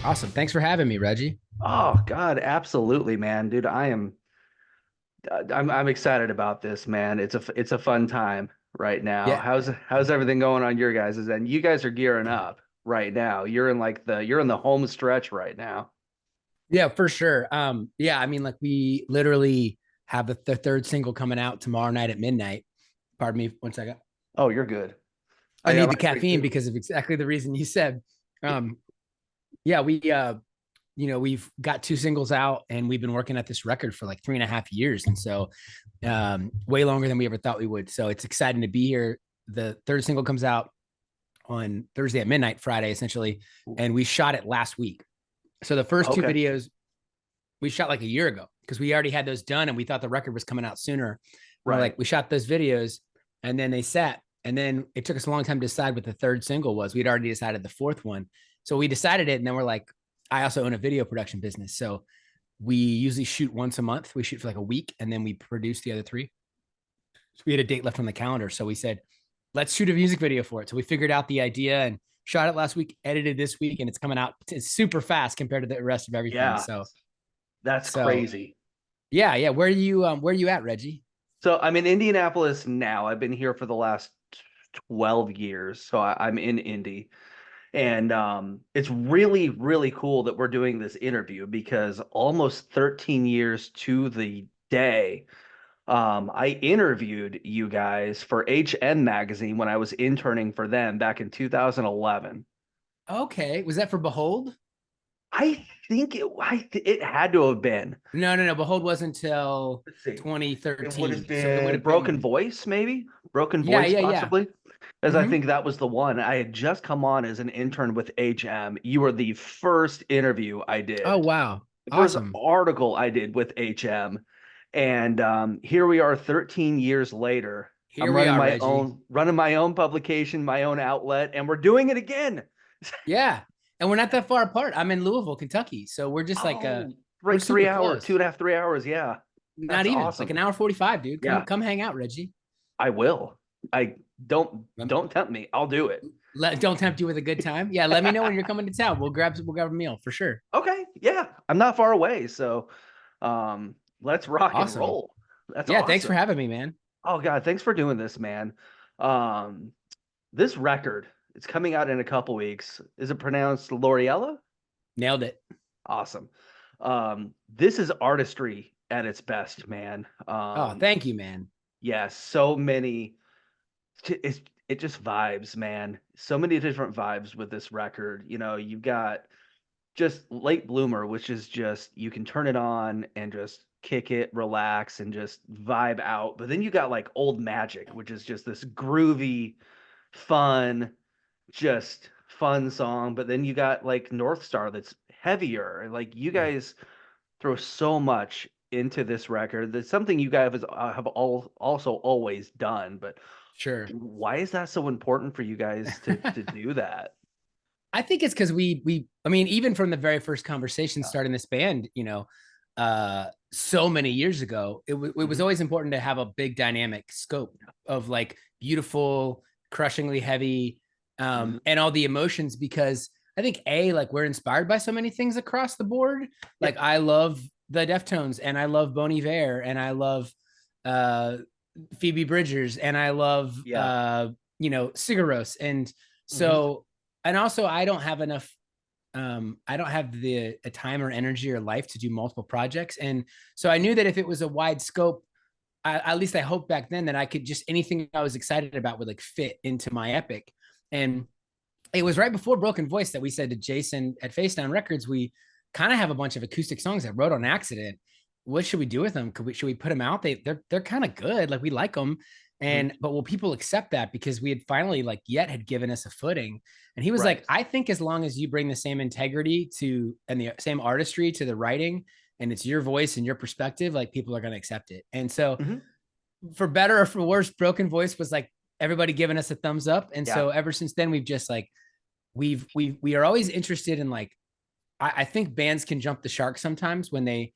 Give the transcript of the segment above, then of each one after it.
Awesome. Thanks for having me, Reggie. Oh God, absolutely, man, dude. I'm excited about this, man. It's a fun time right now. Yeah. How's everything going on your guys' end? You guys are gearing up right now. You're in the home stretch right now. Yeah, for sure. Yeah, I mean, like we literally have the third single coming out tomorrow night at midnight. Pardon me, 1 second. Oh, you're good. I I got need the my drink caffeine too. because of exactly the reason you said. Um, yeah, we've got two singles out and we've been working at this record for like 3.5 years. And so way longer than we ever thought we would. So it's exciting to be here. The third single comes out on Thursday at midnight, Friday, essentially. And we shot it last week. So the first two Okay. videos we shot like a year ago because we already had those done and we thought the record was coming out sooner. And we're Right. like, we shot those videos and then they sat. And then it took us a long time to decide what the third single was. We'd already decided the fourth one. So we decided it. And then we're like, I also own a video production business. So we usually shoot once a month. We shoot for like a week and then we produce the other three. So we had a date left on the calendar. So we said, let's shoot a music video for it. So we figured out the idea and shot it last week, edited this week, and it's coming out. It's super fast compared to the rest of everything. Yeah, So, that's so crazy. yeah. Where are you at, Reggie? So I'm in Indianapolis now. I've been here for the last 12 years. So I'm in Indy. And it's really, really cool that we're doing this interview because almost 13 years to the day, I interviewed you guys for HN Magazine when I was interning for them back in 2011. Okay. Was that for Behold? It had to have been. No. Behold wasn't until Let's see. It would have 2013. So it would been have Broken been, Voice, maybe? Broken yeah, Voice, yeah, yeah. possibly. As I Hmm. think that was the one. I had just come on as an intern with HM. You were the first interview I Oh, did. wow. The first Awesome. article I did with HM. And here we are 13 years later. Here we are, Reggie. Running my own publication, my own outlet, and we're doing it again. Yeah. And we're not that far apart. I'm in Louisville, Kentucky. So we're just like, Oh, we're like super 3 hours, two close. and a half, 3 hours. Yeah, Not that's even like an awesome. hour 45, dude. Come, Yeah, come hang out, Reggie. I will. I don't tempt me. I'll do it. Don't tempt you with a good time. Yeah. Let me know when you're coming to town. We'll grab a meal for sure. Okay, yeah, I'm not far away, so let's rock and Awesome. roll. That's Yeah. Thanks for awesome. having me, man. Oh God, thanks for doing this, man. Um, this record, it's coming out in a couple weeks. Is it pronounced Loriella? Nailed it. Awesome. This is artistry at its best, man. Oh, thank you, man. Yeah, so many. It's it just vibes, man. So many different vibes with this record. You know, you've got just late bloomer, which is just you can turn it on and just kick it, relax, and just vibe out. But then you got like old magic, which is just this groovy, fun, just fun song. But then you got like North Star that's heavier. Like you Yeah. guys throw so much into this record. That's something you guys have also always done. But Sure. why is that so important for you guys to do that? I think it's because I mean, even from the very first conversation starting this band, so many years ago, it was Mhm. always important to have a big dynamic scope of like beautiful, crushingly heavy, Mhm. and all the emotions because I think like we're inspired by so many things across the board. Yeah, Like I love the Deftones and I love Bon Iver and I love uh Phoebe Bridgers and I love yeah. Sigaros and Mhm. so and also I don't have enough I don't have the time or energy or life to do multiple projects and so I knew that if it was a wide scope at least I hoped back then that I could just anything I was excited about would like fit into my epic and it was right before Broken Voice that we said to Jason at Facedown Records, we kind of have a bunch of acoustic songs that wrote on accident. What should we do with them? Should we put them out? They're kind of good. Like we like them. Mhm. But will people accept that? Because we had finally like yet had given us a footing. And he was like, Right. I think as long as you bring the same integrity to and the same artistry to the writing and it's your voice and your perspective, like people are gonna accept it. And so Mhm. for better or for worse, Broken Voice was like everybody giving us a thumbs up. And Yeah. so ever since then, we've just like we are always interested in like I think bands can jump the shark sometimes when they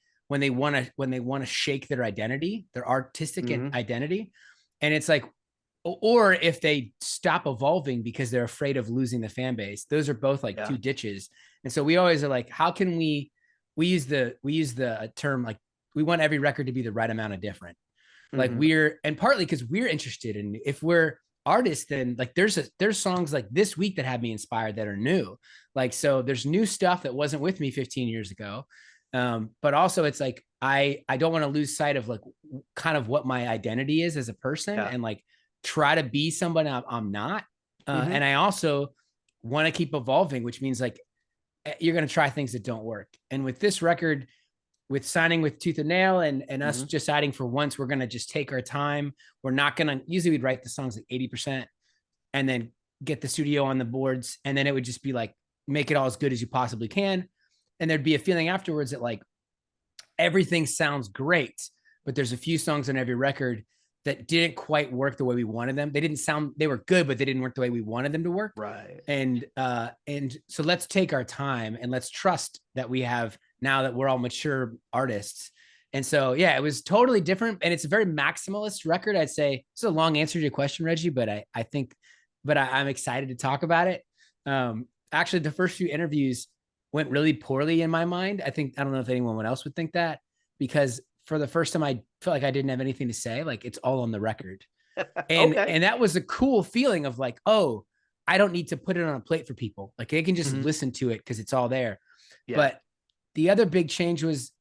want to shake their identity, their artistic Mhm. identity, and it's like or if they stop evolving because they're afraid of losing the fan base. Those are both like Yeah. two ditches. And so we always are like, how can we use the term like we want every record to be the right amount of different. Like Hmm. we're and partly because we're interested in if we're artists, then like there's songs like this week that have me inspired that are new. Like so there's new stuff that wasn't with me 15 years ago. But also it's like I don't want to lose sight of like kind of what my identity is as a person Yeah. and like try to be somebody I'm not. Hmm. And I also want to keep evolving, which means like you're going to try things that don't work. And with this record, with signing with Tooth and Nail and us Hmm. deciding for once we're going to just take our time. We're not going to, usually we'd write the songs like 80% and then get the studio on the boards. And then it would just be like, make it all as good as you possibly can. And there'd be a feeling afterwards that like everything sounds great, but there's a few songs on every record that didn't quite work the way we wanted them. They didn't sound, they were good, but they didn't work the way we wanted them to work. Right. And so let's take our time and let's trust that we have now that we're all mature artists. And so yeah, it was totally different, and it's a very maximalist record. I'd say it's a long answer to your question, Reggie, but I think, but I'm excited to talk about it. Actually, the first few interviews went really poorly in my mind. I don't know if anyone else would think that, because for the first time I felt like I didn't have anything to say. Like it's all on the record, and Okay. and that was a cool feeling of like, oh, I don't need to put it on a plate for people. Like they can just Hmm. listen to it because it's all there. Yeah. But the other big change was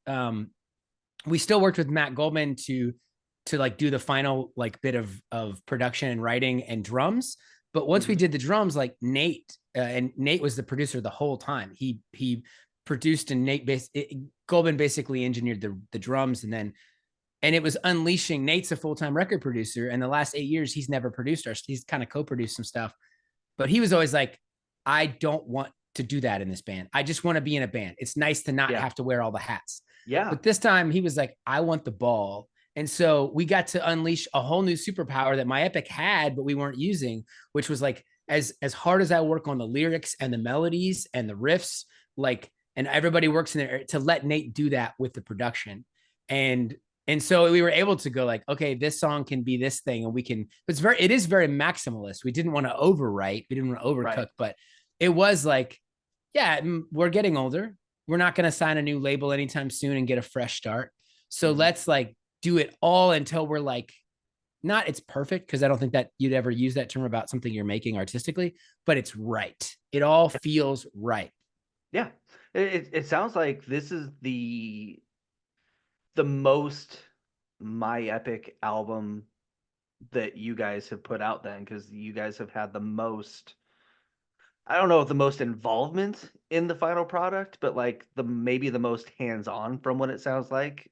we still worked with Matt Goldman to like do the final like bit of production and writing and drums. But once we Hmm. did the drums, like Nate and Nate was the producer the whole time. He produced and Goldman basically engineered the drums, and it was unleashing. Nate's a full-time record producer, and the last 8 years he's never produced our. He's kind of co-produced some stuff, but he was always like, I don't want to do that in this band. I just want to be in a band. It's nice to not Yeah. have to wear all the hats. Yeah. But this time he was like, I want the ball. And so we got to unleash a whole new superpower that my Epic had, but we weren't using, which was like, as hard as I work on the lyrics and the melodies and the riffs, like, and everybody works in there to let Nate do that with the production. And and so we were able to go like, okay, this song can be this thing, and we can. It is very maximalist. We didn't want to overwrite, we didn't want to overcook, Right. but it was like, yeah, we're getting older. We're not going to sign a new label anytime soon and get a fresh start. So Hmm. let's like do it all until we're like, not it's perfect, because I don't think that you'd ever use that term about something you're making artistically, but it's right. It all feels right. Yeah. It sounds like this is the most My Epic album that you guys have put out then, because you guys have had the most, I don't know if the most involvement in the final product, but like the maybe the most hands-on from what it sounds like.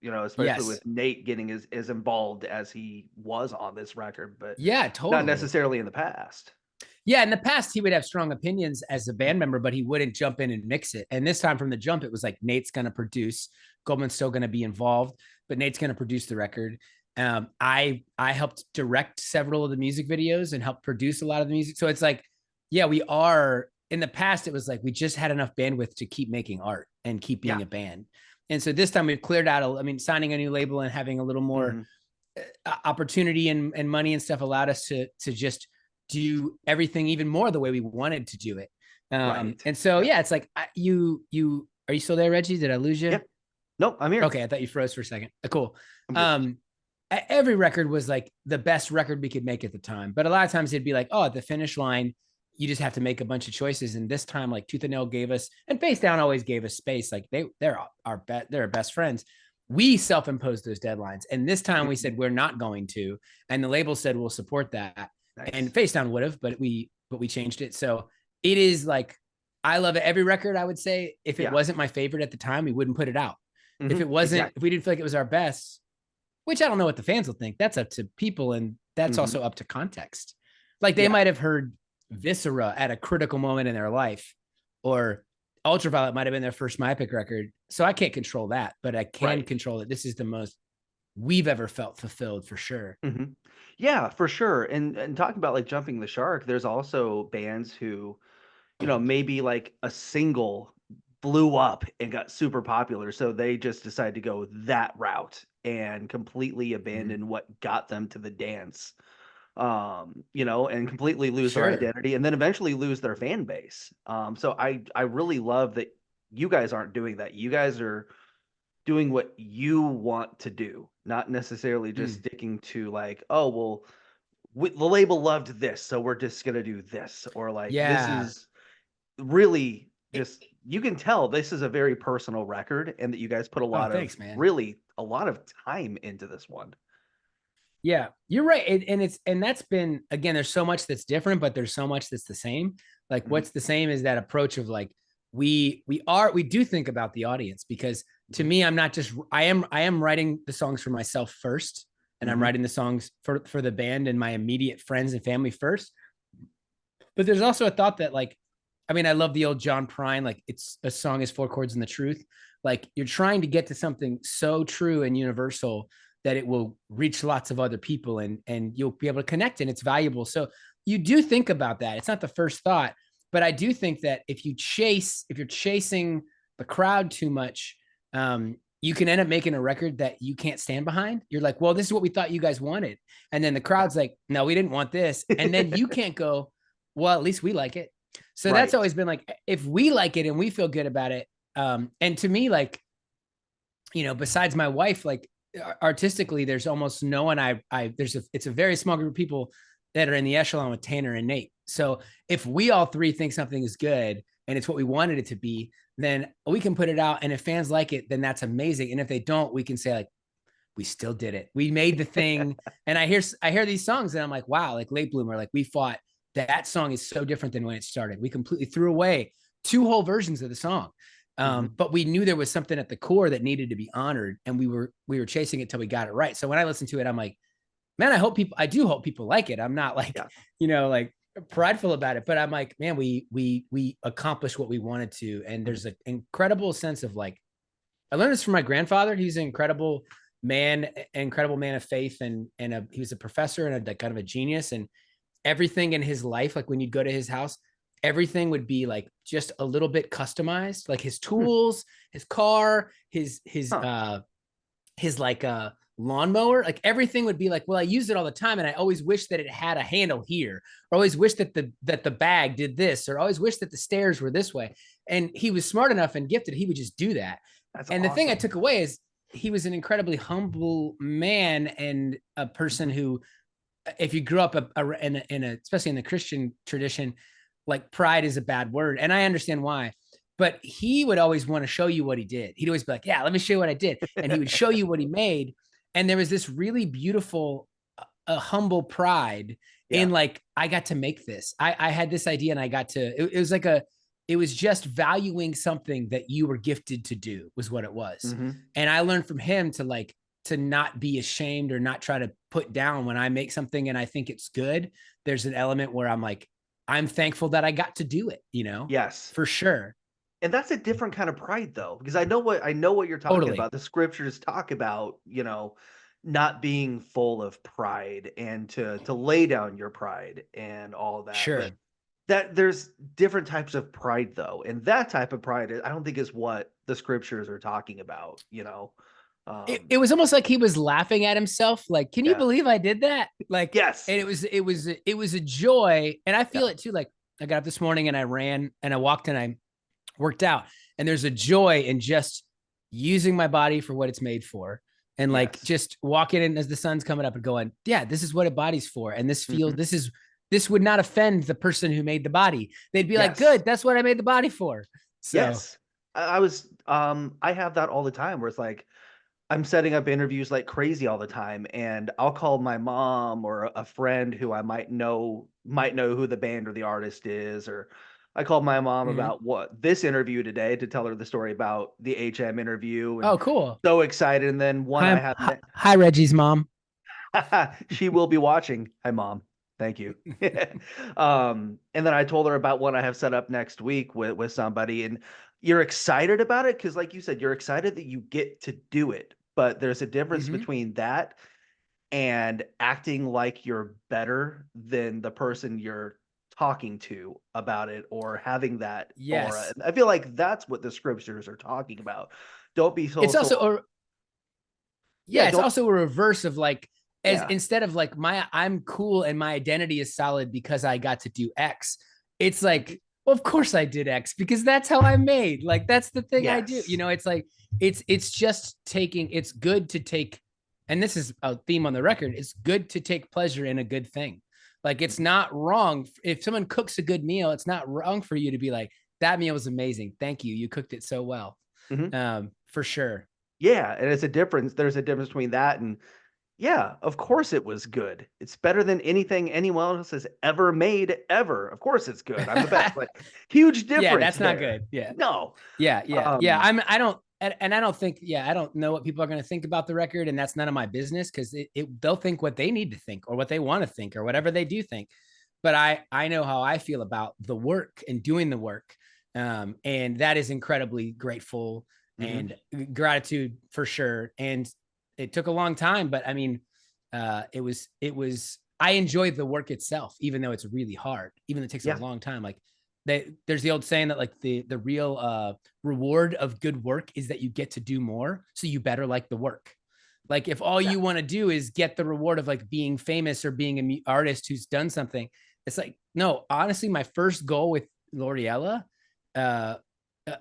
Especially Yes. with Nate getting as involved as he was on this record, but Yeah, not totally. necessarily in the past. Yeah, in the past he would have strong opinions as a band member, but he wouldn't jump in and mix it. And this time from the jump, it was like Nate's going to produce, Goldman's still going to be involved, but Nate's going to produce the record. I helped direct several of the music videos and helped produce a lot of the music. So it's like, yeah, we are. In the past, it was like we just had enough bandwidth to keep making art and keep Yeah. being a band. And so this time we've cleared out. I mean, signing a new label and having a little more Hmm. opportunity and money and stuff allowed us to just do everything even more the way we wanted to do it. Right. And so Yeah. yeah, it's like you are you still there, Reggie? Did I lose you? Yeah. Nope, I'm here. Okay, I thought you froze for a second. Cool. I'm good. Um, every record was like the best record we could make at the time, but a lot of times it'd be like, oh, at the finish line, you just have to make a bunch of choices. And this time, like Tooth and Nail gave us, and Facedown always gave us space. Like they're our best friends. We self-imposed those deadlines, and this time we Mhm. said we're not going to, and the label said we'll support that. And Nice. Facedown would have, but we changed it. So it is like I love it. Every record, I would say, if it Yeah. wasn't my favorite at the time, we wouldn't put it out. If Hmm. it wasn't, if Exactly. we didn't feel like it was our best, which I don't know what the fans will think. That's up to people, and that's Hmm. also up to context. Like they Yeah. might have heard Viscera at a critical moment in their life, or Ultraviolet might have been their first My Epic record. So I can't control that, but I can Right. control that this is the most we've ever felt fulfilled for sure. Hmm. Yeah, for sure. And talking about like jumping the shark, there's also bands who, maybe like a single blew up and got super popular, so they just decided to go that route and completely Mhm. abandon what got them to the dance. you know, and completely lose their Sure. identity and then eventually lose their fan base. So I really love that you guys aren't doing that. You guys are doing what you want to do, not necessarily just Mm. sticking to like, oh, well, the label loved this, so we're just gonna do this, or like this Yeah. is really It, just you can tell this is a very personal record and that you guys put a oh, lot of thanks, man. really a lot of time into this one. Yeah, you're right. And that's been, again, there's so much that's different, but there's so much that's the same. Like Hmm. what's the same is that approach of like we do think about the audience, because to Hmm. me, I'm not just I am writing the songs for myself first, and I'm Hmm. writing the songs for the band and my immediate friends and family first. But there's also a thought that, like, I mean, I love the old John Prine, like, it's a song is four chords and the truth. Like, you're trying to get to something so true and universal that it will reach lots of other people, and you'll be able to connect, and it's valuable. So you do think about that. It's not the first thought, but I do think that if you're chasing the crowd too much, you can end up making a record that you can't stand behind. You're like, well, this is what we thought you guys wanted. And then the crowd's like, no, we didn't want this. And then you can't go, well, at least we like it. So that's Right. always been like, if we like it and we feel good about it. And to me, like, besides my wife, like, artistically, there's almost no one it's a very small group of people that are in the echelon with Tanner and Nate. So if we all three think something is good and it's what we wanted it to be, then we can put it out. And if fans like it, then that's amazing. And if they don't, we can say, like, we still did it. We made the thing. And I hear these songs and I'm like, wow, like Late Bloomer, like we fought. That song is so different than when it started. We completely threw away two whole versions of the song. Hmm. But we knew there was something at the core that needed to be honored, and we were chasing it till we got it right. So when I listen to it, I'm like, man, I do hope people like it. I'm not like, Yeah. like prideful about it, but I'm like, man, we accomplished what we wanted to. And Mhm. there's an incredible sense of like, I learned this from my grandfather. He's an incredible man of faith, and he was a professor and a kind of a genius. And everything in his life, like when you'd go to his house, everything would be like just a little bit customized, like his Hmm. tools, his car, Huh. his like lawnmower, like everything would be like, well, I use it all the time, and I always wish that it had a handle here, or always wish that the bag did this, or always wish that the stairs were this way. And he was smart enough and gifted, he would just do that. That's And the thing I awesome. took away is he was an incredibly humble man, and a person Hmm. who, if you grew up in a especially in the Christian tradition, like, pride is a bad word, and I understand why. But he would always want to show you what he did. He'd always be like, "Yeah, let me show you what I did," and he would show you what he made. And there was this really beautiful, a humble pride Yeah. in, like, I got to make this. I had this idea, and I got to. It was like it was just valuing something that you were gifted to do, was what it was. Hmm. And I learned from him to not be ashamed or not try to put down when I make something and I think it's good. There's an element where I'm like, I'm thankful that I got to do it, Yes. for sure. And that's a different kind of pride though, because I know what you're talking Totally. about. The scriptures talk about, not being full of pride and to lay down your pride and all that. But Sure. that there's different types of pride though. And that type of pride I don't think is what the scriptures are talking about. It Um was almost like he was laughing at himself. Like, can you yeah. believe I did that? Like, Yes. and it was a joy. And I Yeah. feel it too. Like, I got up this morning and I ran and I walked and I worked out. And there's a joy in just using my body for what it's made for. And like Yes. just walking in as the sun's coming up and going, yeah, this is what a body's for. And Hmm. this would not offend the person who made the body. They'd be like, Yes. good, that's what I made the body for. So Yes. I have that all the time where it's like I'm setting up interviews like crazy all the time, and I'll call my mom or a friend who I might know who the band or the artist is, or I called my mom mhm. about what this interview today to tell her the story about the HM interview, and Oh, cool. so excited. And then one I have Hi, Reggie's mom. she will be watching. Hi, mom. Thank you. And then I told her about what I have set up next week with somebody, and you're excited about it because, like you said, you're excited that you get to do it. But there's a difference Mhm. between that and acting like you're better than the person you're talking to about it, or having that aura. Yes. And I feel like that's what the scriptures are talking about. Don't be so It's so. also a Yeah, Yeah, it's don't. also a reverse of like, as Yeah. instead of like I'm cool and my identity is solid because I got to do X. It's Mhm. like, well, of course I did X because that's how I made. Like that's the thing I do. Yes. It's like it's just taking. It's good to take, and this is a theme on the record. It's good to take pleasure in a good thing. Like it's Mhm. not wrong if someone cooks a good meal. It's not wrong for you to be like, that meal was amazing. Thank you. You cooked it so well. Mhm. For sure. Yeah, and it's a difference. There's a difference between that and yeah, of course it was good. It's better than anything anyone else has ever made ever. Of course it's good. I'm the best. Like huge Yeah, difference that's not there. good. Yeah. No. Yeah. Um, I don't, and I don't think, yeah, I don't know what people are going to think about the record, and that's none of my business because they'll think what they need to think or what they want to think or whatever they do think. But I know how I feel about the work and doing the work, and that is incredibly grateful mhm. and gratitude for sure. And it took a long time, but I mean, it was. I enjoyed the work itself, even though it's really hard, even though it takes a Yeah. long time. Like there's the old saying that like the real reward of good work is that you get to do more, so you better like the work. Like if all Yeah. you want to do is get the reward of like being famous or being an artist who's done something, it's like, no, honestly, my first goal with Loriella, uh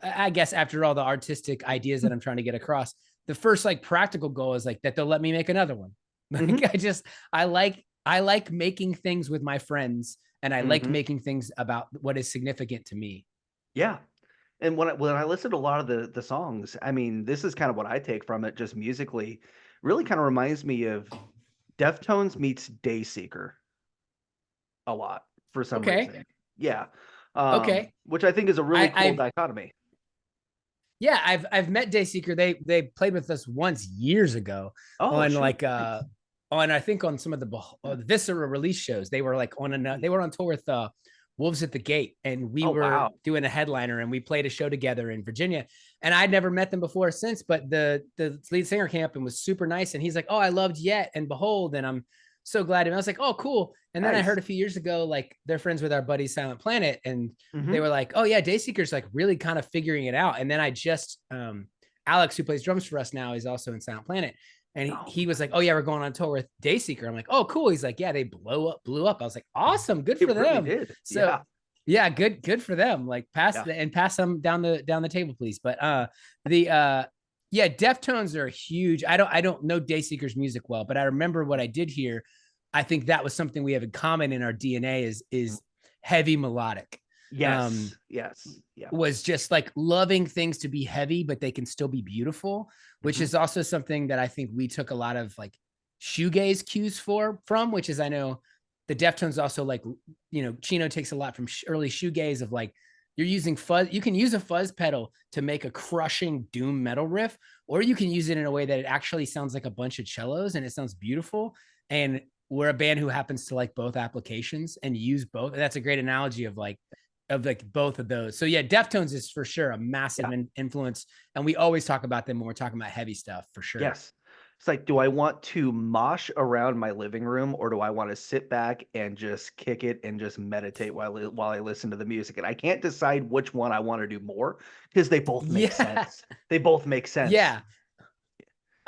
I guess after all the artistic ideas that I'm trying to get across, the first like practical goal is like that they'll let me make another one. Mhm. Like I like making things with my friends, and I like Mhm. making things about what is significant to me. Yeah. And when I listen to a lot of the songs, I mean, this is kind of what I take from it just musically. Really kind of reminds me of Deftones meets Dayseeker a lot for some Okay. reason. Yeah. Okay. Which I think is a really cool I've dichotomy. yeah, I've met Dayseeker. They played with us once years ago Oh, on shoot. like Nice. on I think on some of the Viscera release shows. They were like they were on tour with Wolves at the Gate, and we Oh, were wow. doing a headliner, and we played a show together in Virginia. And I'd never met them before or since, but the lead singer came up and was super nice, and he's like, "Oh, I loved Yet and Behold," and I'm so glad. And I was like, "Oh, cool." And then I heard Nice. a few years ago, like they're friends with our buddy Silent Planet, and they Mhm. were like, "Oh yeah, Dayseeker's like really kind of figuring it out." And then I just Alex, who plays drums for us now, is also in Silent Planet. And Oh, he was like, "Oh nice. yeah, we're going on tour with Dayseeker." I'm like, "Oh cool." He's like, "Yeah, they blew up." I was like, "Awesome, good for It really them." did. So Yeah. yeah, good for them. Like Yeah. pass them down the table, please. But the yeah, Deftones are huge. I don't know Dayseeker's music well, but I remember what I did hear. I think that was something we have in common in our DNA is heavy melodic. Um, Yes. Yes. Yeah. was just like loving things to be heavy, but they can still be beautiful, which Mhm. is also something that I think we took a lot of like shoegaze cues from, which is I know the Deftones also like, Chino takes a lot from early shoegaze of like, you're using fuzz. You can use a fuzz pedal to make a crushing doom metal riff, or you can use it in a way that it actually sounds like a bunch of cellos and it sounds beautiful. And we're a band who happens to like both applications and use both. And that's a great analogy of like both of those. So yeah, Deftones is for sure a massive Yeah. influence, and we always talk about them when we're talking about heavy stuff for sure. Yes. It's like, do I want to mosh around my living room or do I want to sit back and just kick it and just meditate while I listen to the music? And I can't decide which one I want to do more because they both make Yeah, sense. They both make sense. yeah.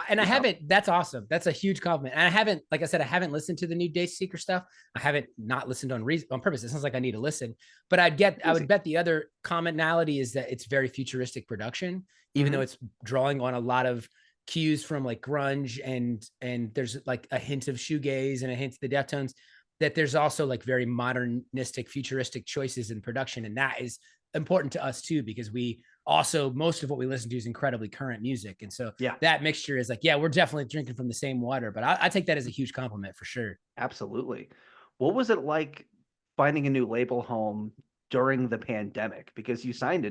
And I You know. haven't. That's awesome. That's a huge compliment. And I haven't, like I said, I haven't listened to the new Dayseeker stuff. I haven't not listened on purpose. It sounds like I need to listen. But I would Easy. bet the other commonality is that it's very futuristic production, even though Mhm. it's drawing on a lot of cues from like grunge and there's like a hint of shoegaze and a hint of the Deftones. That there's also like very modernistic, futuristic choices in production, and that is important to us too because we also most of what we listen to is incredibly current music, and so Yeah. that mixture is like, yeah, we're definitely drinking from the same water. But I take that as a huge compliment for sure. Absolutely. What was it like finding a new label home during the pandemic? Because you signed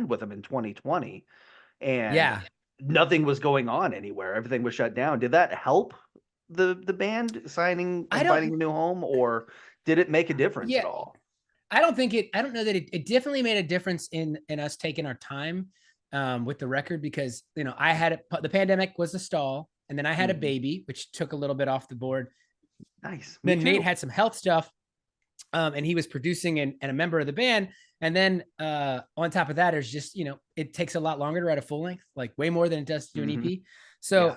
with them in 2020 and Yeah, nothing was going on anywhere. Everything was shut down. Did that help the band signing I and finding a don't. new home, or did it make a difference at Yeah, all? I don't think it. I don't know that it definitely made a difference in us taking our time with the record because I had the pandemic was a stall, and then I had a Mhm. baby, which took a little bit off the board. Nice. Me Then Nate too. had some health stuff, and he was producing and a member of the band. And then on top of that, there's just it takes a lot longer to write a full length, like way more than it does to do an Mhm. EP. Yeah. So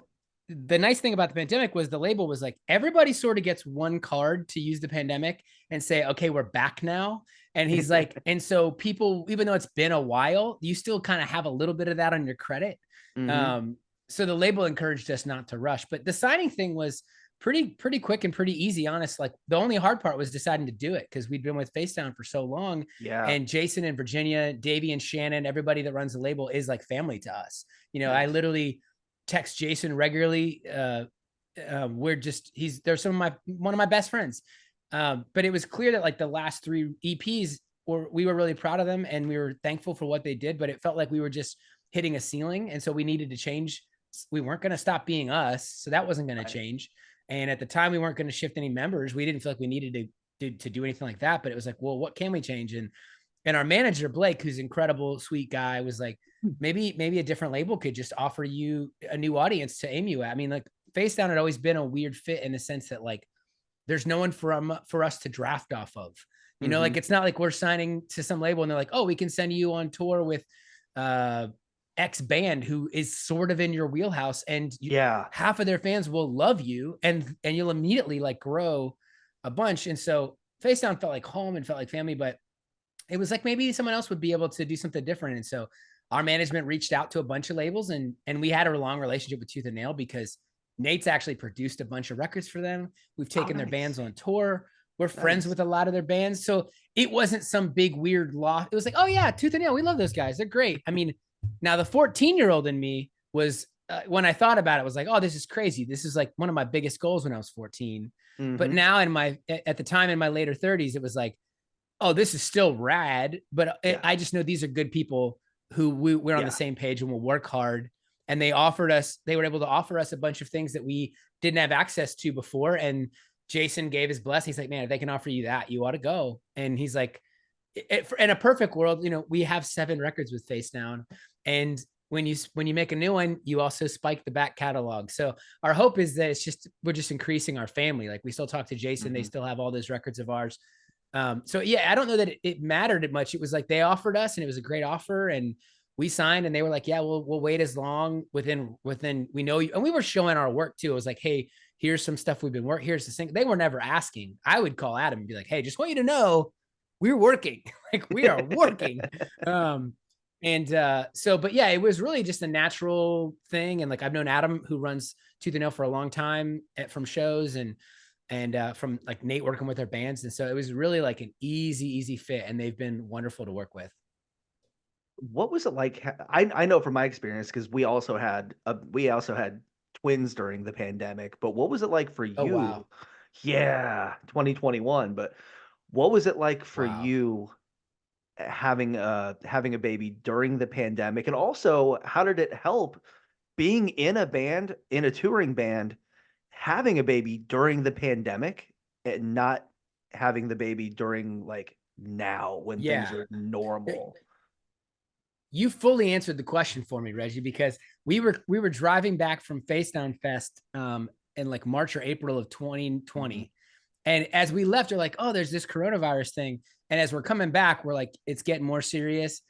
the nice thing about the pandemic was the label was like, everybody sort of gets one card to use the pandemic and say, okay, we're back now. And he's like, and so people, even though it's been a while, you still kind of have a little bit of that on your credit. Mhm. So the label encouraged us not to rush, but the signing thing was pretty quick and pretty easy. Honest, like the only hard part was deciding to do it because we'd been with Facedown for so long. Yeah. And Jason and Virginia, Davey and Shannon, everybody that runs the label is like family to us. You know, I Nice. literally text Jason regularly. We're just they're one of my best friends. But it was clear that like the last 3 EPs we were really proud of them and we were thankful for what they did, but it felt like we were just hitting a ceiling. And so we needed to change. We weren't going to stop being us. So that wasn't going to Right. change. And at the time we weren't going to shift any members. We didn't feel like we needed to do anything like that. But it was like, well, what can we change? And our manager, Blake, who's an incredible, sweet guy, was like, maybe a different label could just offer you a new audience to aim you at. I mean, like Facedown had always been a weird fit in the sense that like there's no one for us to draft off of. You know, like Mhm. it's not like we're signing to some label and they're like, oh, we can send you on tour with uh X band who is sort of in your wheelhouse, and Yeah. half of their fans will love you, and you'll immediately like grow a bunch. And so Facedown felt like home and felt like family, but it was like maybe someone else would be able to do something different. And so our management reached out to a bunch of labels, and we had a long relationship with Tooth and Nail because Nate's actually produced a bunch of records for them. We've Oh, taken their bands nice. on tour. We're friends Nice. with a lot of their bands. So it wasn't some big weird loss. It was like, oh yeah, Tooth and Nail, we love those guys. They're great. I mean, now the 14-year-old in me was when I thought about it, was like, oh, this is crazy. This is like one of my biggest goals when I was 14. But Mhm. now at the time in my later 30s, it was like, oh, this is still rad, but Yeah. I just know these are good people who we're on the Yeah. same page and will work hard. And they were able to offer us a bunch of things that we didn't have access to before. And Jason gave his blessing. He's like, man, if they can offer you that, you ought to go. And he's like, in a perfect world, you know, we have 7 records with Facedown. And when you make a new one, you also spike the back catalog. So our hope is that we're just increasing our family. Like we still talk to Jason, they Mhm. still have all those records of ours. So yeah, I don't know that it mattered much. It was like they offered us and it was a great offer, and we signed, and they were like, yeah, we'll wait as long within we know you. And we were showing our work too. It was like, hey, here's some stuff we've been working. Here's the thing. They were never asking. I would call Adam and be like, hey, just want you to know we're working. Like we are working. Um, but yeah, it was really just a natural thing. And like I've known Adam, who runs Tooth and Nail, for a long time from shows, and from like Nate working with their bands. And so it was really like an easy fit, and they've been wonderful to work with. What was it like? I know from my experience because we also had twins during the pandemic. But what was it like for Oh, wow. you? Yeah, 2021. But what was it like for Wow. you having a baby during the pandemic? And also, how did it help being in a band, in a touring band, having a baby during the pandemic and not having the baby during like now when things Yeah. are normal? You fully answered the question for me, Reggie, because we were driving back from Facedown Fest in like March or April of Mhm. 2020. And as we left, they're like, oh, there's this coronavirus thing. And as we're coming back, we're like, it's getting more serious.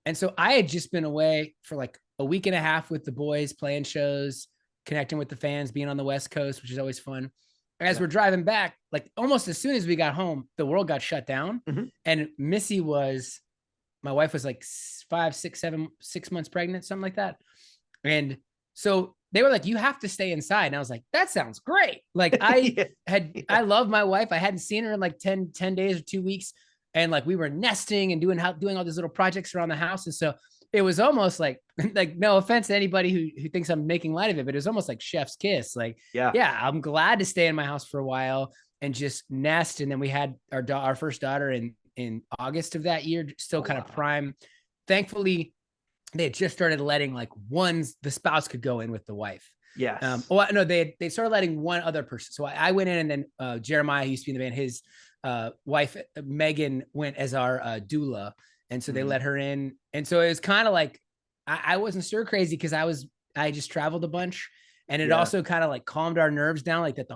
And so I had just been away for like a week and a half with the boys, playing shows, connecting with the fans, being on the West Coast, which is always fun. As Yeah. we're driving back, like almost as soon as we got home, the world got shut down. Mhm. And my wife was like 5, 6, 7, 6 months pregnant, something like that. And so they were like, you have to stay inside. And I was like, that sounds great. Like Yeah. Yeah. I love my wife. I hadn't seen her in like 10 days or 2 weeks. And like we were nesting and doing all these little projects around the house. And so it was almost like, like, no offense to anybody who thinks I'm making light of it, but it was almost like chef's kiss. Like, Yeah. yeah, I'm glad to stay in my house for a while and just nest. And then we had our first daughter in August of that year, still Oh, kind of wow. prime. Thankfully, they had just started letting like the spouse could go in with the wife. Yes. Oh no, they started letting one other person. So I went in, and then Jeremiah, who used to be in the band, his wife Megan went as our doula, and so they Mhm. let her in. And so it was kind of like I wasn't stir crazy because I just traveled a bunch. And it Yeah. also kind of like calmed our nerves down, like that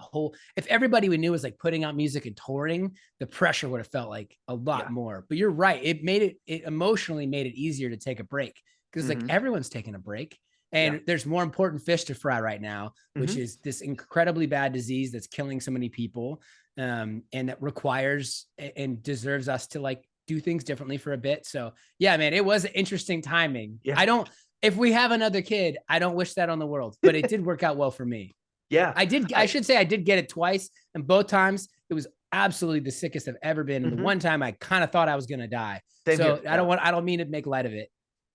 if everybody we knew was like putting out music and touring, the pressure would have felt like a lot Yeah. more. But you're right. It emotionally made it easier to take a break because like Mhm. everyone's taking a break. Yeah. And there's more important fish to fry right now, which Mhm. is this incredibly bad disease that's killing so many people, and that requires and deserves us to like do things differently for a bit. So yeah, man, it was interesting timing. Yeah. I don't, if we have another kid, I don't wish that on the world, but it did work out well for me. Yeah. I should say I did get it twice, and both times it was absolutely the sickest I've ever been. And the Mhm. one time I kind of thought I was going to die. Same So here. Yeah. I don't mean to make light of it.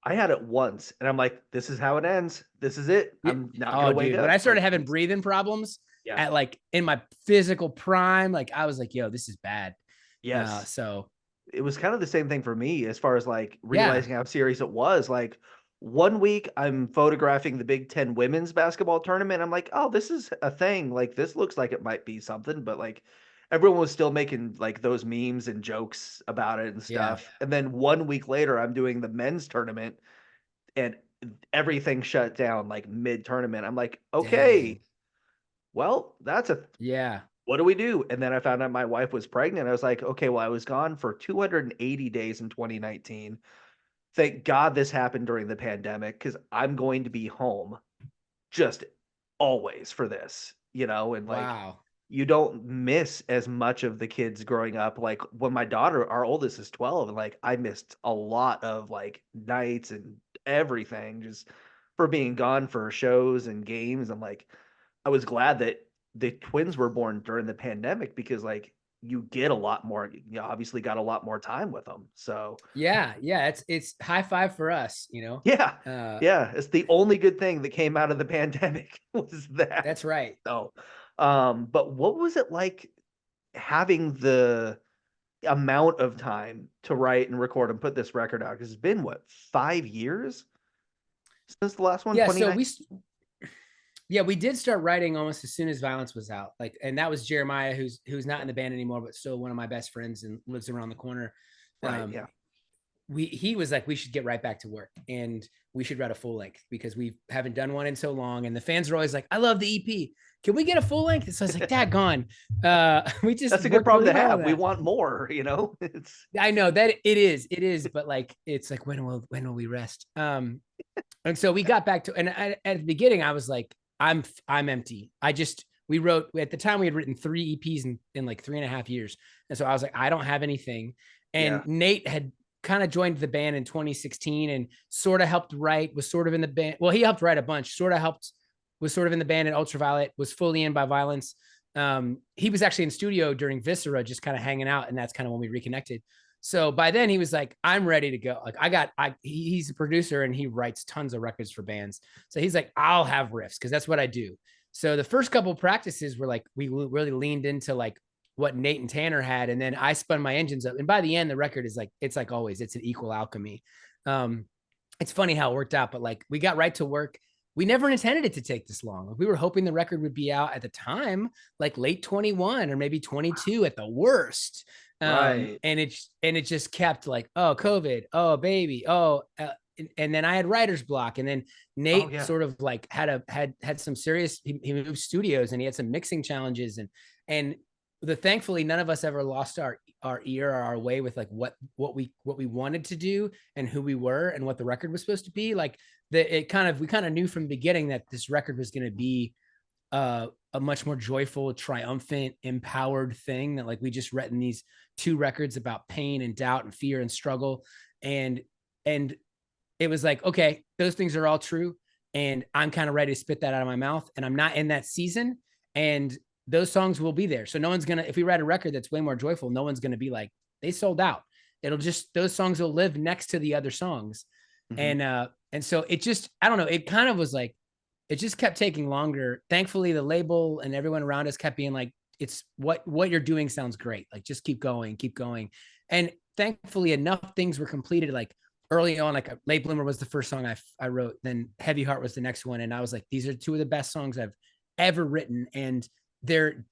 I had it once and I'm like, this is how it ends. This is it. Yeah. I'm not Oh, gonna wake dude, when I up. started Like having it's breathing problems yeah. at like in my physical prime, like I was like, yo, this is bad. Yes. So It was kind of the same thing for me as far as like yeah. realizing how serious it was. Like one week I'm photographing the Big Ten women's basketball tournament. I'm like, oh, this is a thing. Like this looks like it might be something, but like everyone was still making like those memes and jokes about it and Yeah. stuff. And then one week later, I'm doing the men's tournament and everything shut down like mid tournament. I'm like, Dang. okay, well, that's a Yeah. what do we do? And then I found out my wife was pregnant. I was like, okay, well, I was gone for 280 days in 2019. Thank God this happened during the pandemic because I'm going to be home just always for this, and like Wow. you don't miss as much of the kids growing up. Like when my daughter, our oldest is 12, and like I missed a lot of like nights and everything just for being gone for shows and games. And like I was glad that the twins were born during the pandemic because like you get a lot more, you obviously got a lot more time with them. So Yeah. Yeah. It's high five for us, you know? yeah, Uh, yeah, it's the only good thing that came out of the pandemic was that. that's right. So, but what was it like having the amount of time to write and record and put this record out? Because it's been what, 5 years since the last one, Yeah. 29? Yeah, we did start writing almost as soon as Violence was out. Like, and that was Jeremiah, who's not in the band anymore, but still one of my best friends and lives around the corner. Right, Um, yeah. he was like, we should get right back to work and we should write a full length because we haven't done one in so long. And the fans are always like, I love the EP. Can we get a full length? So I was like, Dad, gone. We just That's a good worked problem really to hard on have. We that. want more, It's I know that it is, but like it's like when will we rest? And so we got back to, and at the beginning I was like, I'm empty. We wrote at the time we had written 3 EPs in like 3.5 years. And so I was like, I don't have anything. yeah. And Nate had kind of joined the band in 2016 and sort of helped write, was sort of in the band. Well, he helped write a bunch, sort of helped, was sort of in the band at Ultraviolet, was fully in by Violence. He was actually in studio during Viscera, just kind of hanging out. And that's kind of when we reconnected. So by then he was like, I'm ready to go. Like he's a producer and he writes tons of records for bands. So he's like, I'll have riffs because that's what I do. So the first couple of practices were like, we really leaned into like what Nate and Tanner had. And then I spun my engines up. And by the end, the record is like, it's like always, it's an equal alchemy. Um, it's funny how it worked out, but like we got right to work. We never intended it to take this long. Like, we were hoping the record would be out at the time, like late 21 or maybe 22 at the worst. Right. And it just kept like, oh, COVID, oh, baby, oh, and then I had writer's block, and then Oh Nate yeah. sort of like had some serious. He moved studios, and he had some mixing challenges, and thankfully none of us ever lost our ear or our way with like what we wanted to do and who we were and what the record was supposed to be. Like we kind of knew from the beginning that this record was going to be a much more joyful, triumphant, empowered thing, that like we just written these 2 records about pain and doubt and fear and struggle. And it was like, okay, those things are all true. And I'm kind of ready to spit that out of my mouth. And I'm not in that season. And those songs will be there. So no one's going to, if we write a record that's way more joyful, no one's going to be like, they sold out. It'll just, those songs will live next to the other songs. Mhm. And so it just, I don't know, it kind of was like, it just kept taking longer. Thankfully, the label and everyone around us kept being like, it's what you're doing sounds great. Like, just keep going, keep going. And thankfully enough things were completed. Like early on, like Late Bloomer was the first song I wrote. Then Heavy Heart was the next one. And I was like, these are 2 of the best songs I've ever written. And they're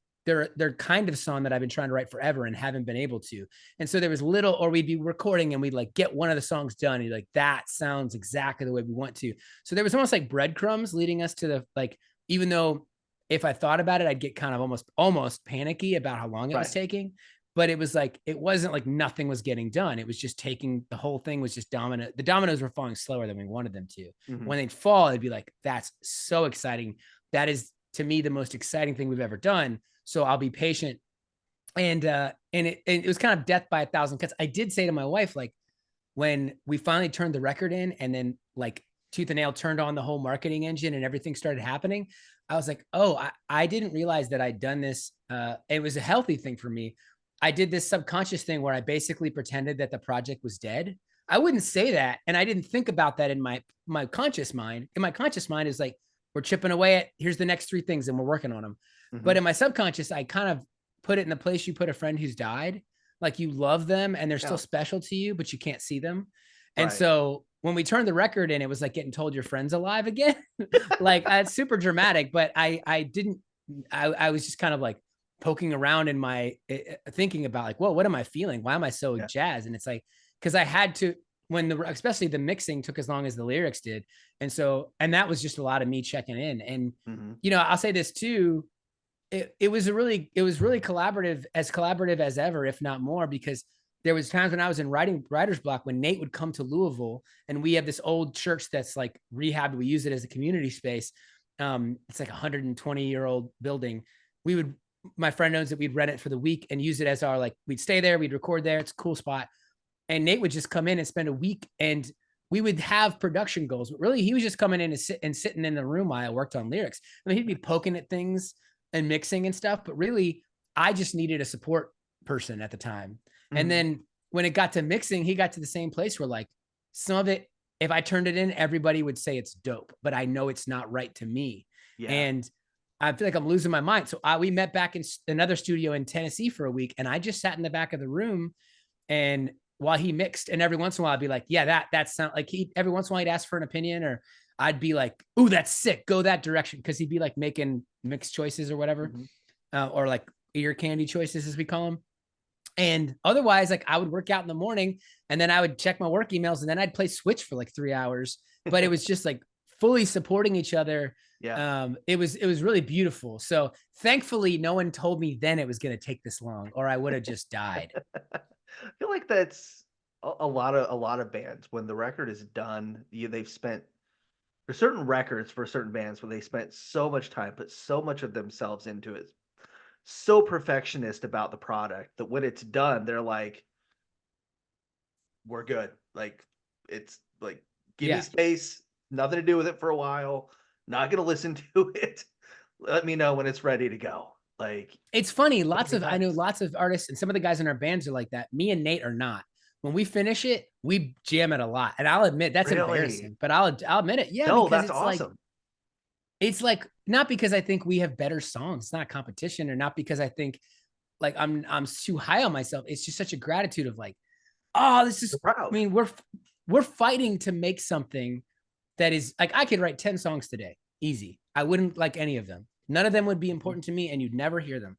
kind of song that I've been trying to write forever and haven't been able to. And so there was little, or we'd be recording and we'd like get one of the songs done. And like, that sounds exactly the way we want to. So there was almost like breadcrumbs leading us to the, like, even though if I thought about it, I'd get kind of almost panicky about how long it was Right. taking. but it was like, it wasn't like nothing was getting done. It was just taking, the whole thing was just dominant. The dominoes were falling slower than we wanted them to. Mhm. When they'd fall, it'd be like, that's so exciting. That is to me the most exciting thing we've ever done. So I'll be patient. And it was kind of death by a thousand cuts. I did say to my wife, like, when we finally turned the record in, and then like tooth and nail turned on the whole marketing engine and everything started happening, I was like, oh, I didn't realize that I'd done this. It was a healthy thing for me. I did this subconscious thing where I basically pretended that the project was dead. I wouldn't say that, and I didn't think about that in my conscious mind. In my conscious mind is like, we're chipping away at, here's the next three things and we're working on them. But Mhm. in my subconscious, I kind of put it in the place you put a friend who's died. Like, you love them and they're still Yeah. special to you, but you can't see them. And Right. so when we turned the record in, it was like getting told your friend's alive again. Like, it's super dramatic, but I didn't, I was just kind of like poking around in my thinking about like, whoa, what am I feeling? Why am I so Yeah. jazzed? And it's like, because I had to, when the, especially the mixing took as long as the lyrics did. And so, and that was just a lot of me checking in. And, Mhm. I'll say this too, it was really collaborative as ever, if not more, because there was times when I was in writer's block when Nate would come to Louisville, and we have this old church that's like rehabbed. We use it as a community space. It's like a 120-year-old building. We would, my friend owns it. We'd rent it for the week and use it as our, like, we'd stay there, we'd record there. It's a cool spot. And Nate would just come in and spend a week, and we would have production goals, but really he was just coming in and sitting in the room while I worked on lyrics. I mean, he'd be poking at things and mixing and stuff, but really I just needed a support person at the time. And Mhm. then when it got to mixing, he got to the same place where, like, some of it, if I turned it in, everybody would say it's dope, but I know it's not right to me. Yeah. And I feel like I'm losing my mind. So we met back in another studio in Tennessee for a week, and I just sat in the back of the room, and while he mixed, and every once in a while I'd be like, yeah, that sound like, he, every once in a while he'd ask for an opinion, or I'd be like, ooh, that's sick, go that direction. Cause he'd be like making mixed choices or whatever, Mhm. or like ear candy choices, as we call them. And otherwise, like, I would work out in the morning, and then I would check my work emails, and then I'd play Switch for like 3 hours. But it was just like fully supporting each other. Yeah. It was really beautiful. So thankfully, no one told me then it was going to take this long, or I would have just died. I feel like that's a lot of bands when the record is done, they've spent there's certain records for certain bands where they spent so much time, put so much of themselves into it, so perfectionist about the product that when it's done, they're like, we're good. Like, it's like, give me Yeah. space, nothing to do with it for a while. Not gonna listen to it. Let me know when it's ready to go. Like, It's funny. so many I know times. lots of artists, and some of the guys in our bands are like that. Me and Nate are not. When we finish it, we jam it a lot. And I'll admit that's Really? embarrassing, but I'll admit it. Yeah, No, because that's awesome. it's like, not because I think we have better songs. It's not competition, or not because I think like I'm too high on myself. It's just such a gratitude of like, oh, this is, You're I proud. mean, we're fighting to make something that is like, I could write 10 songs today. Easy. I wouldn't like any of them. None of them would be Mhm. important to me, and you'd never hear them.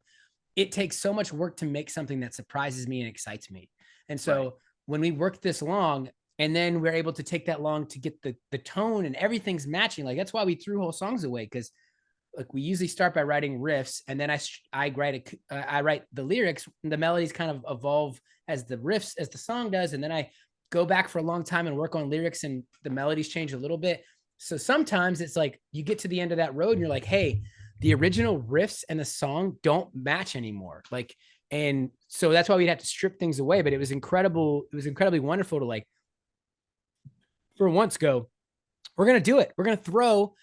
It takes so much work to make something that surprises me and excites me. And Right. so when we work this long, and then we're able to take that long to get the tone and everything's matching, like, that's why we threw whole songs away, because like, we usually start by writing riffs, and then I write the lyrics, and the melodies kind of evolve as the riffs, as the song does, and then I go back for a long time and work on lyrics, and the melodies change a little bit. So sometimes it's like you get to the end of that road and you're like, hey, the original riffs and the song don't match anymore. Like, and so that's why we'd have to strip things away. But it was incredible. It was incredibly wonderful to, like, for once go, we're gonna do it. We're gonna throw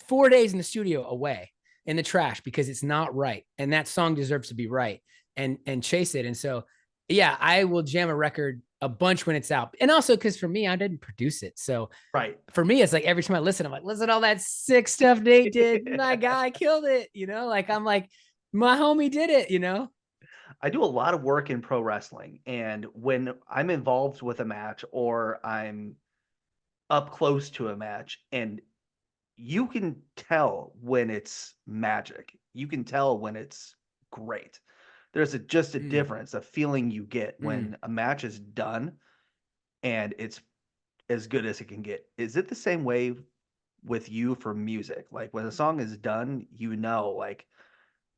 4 days in the studio away in the trash because it's not right, and that song deserves to be right, and chase it. And so, yeah, I will jam a record a bunch when it's out, and also because for me, I didn't produce it, so Right. for me, it's like every time I listen, I'm like, listen to all that sick stuff Nate did. My guy killed it. Like, I'm like, my homie did it. I do a lot of work in pro wrestling, and when I'm involved with a match or I'm up close to a match, and you can tell when it's magic. You can tell when it's great. There's just a Mm, difference, a feeling you get mm. when a match is done and it's as good as it can get. Is it the same way with you for music? Like, when a song is done, like,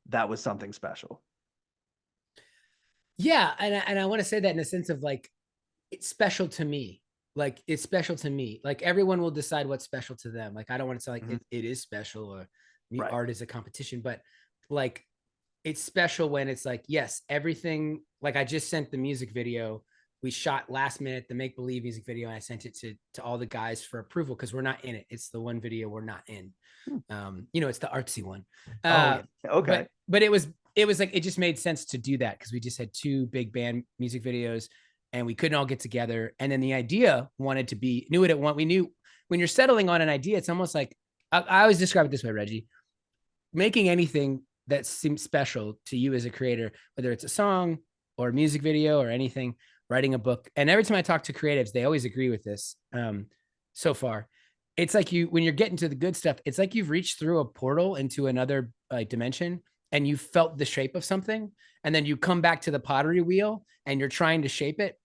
that was something special. Yeah, and I want to say that in a sense of like it's special to me. Like it's special to me. Like everyone will decide what's special to them. Like I don't want to say like Mhm. it is special or Right. art is a competition, but like it's special when it's like, yes, everything. Like I just sent the music video. We shot last minute the make believe music video, and I sent it to all the guys for approval because we're not in it. It's the one video we're not in. Hmm. It's the artsy one. Oh, yeah. Okay. But it was like it just made sense to do that because we just had two big band music videos and we couldn't all get together. And then the idea wanted to be knew what it want. We knew when you're settling on an idea, it's almost like I always describe it this way, Reggie. Making anything that seems special to you as a creator, whether it's a song or a music video or anything, writing a book. And every time I talk to creatives, they always agree with this. So far, it's like when you're getting to the good stuff, it's like you've reached through a portal into another dimension and you felt the shape of something. And then you come back to the pottery wheel and you're trying to shape it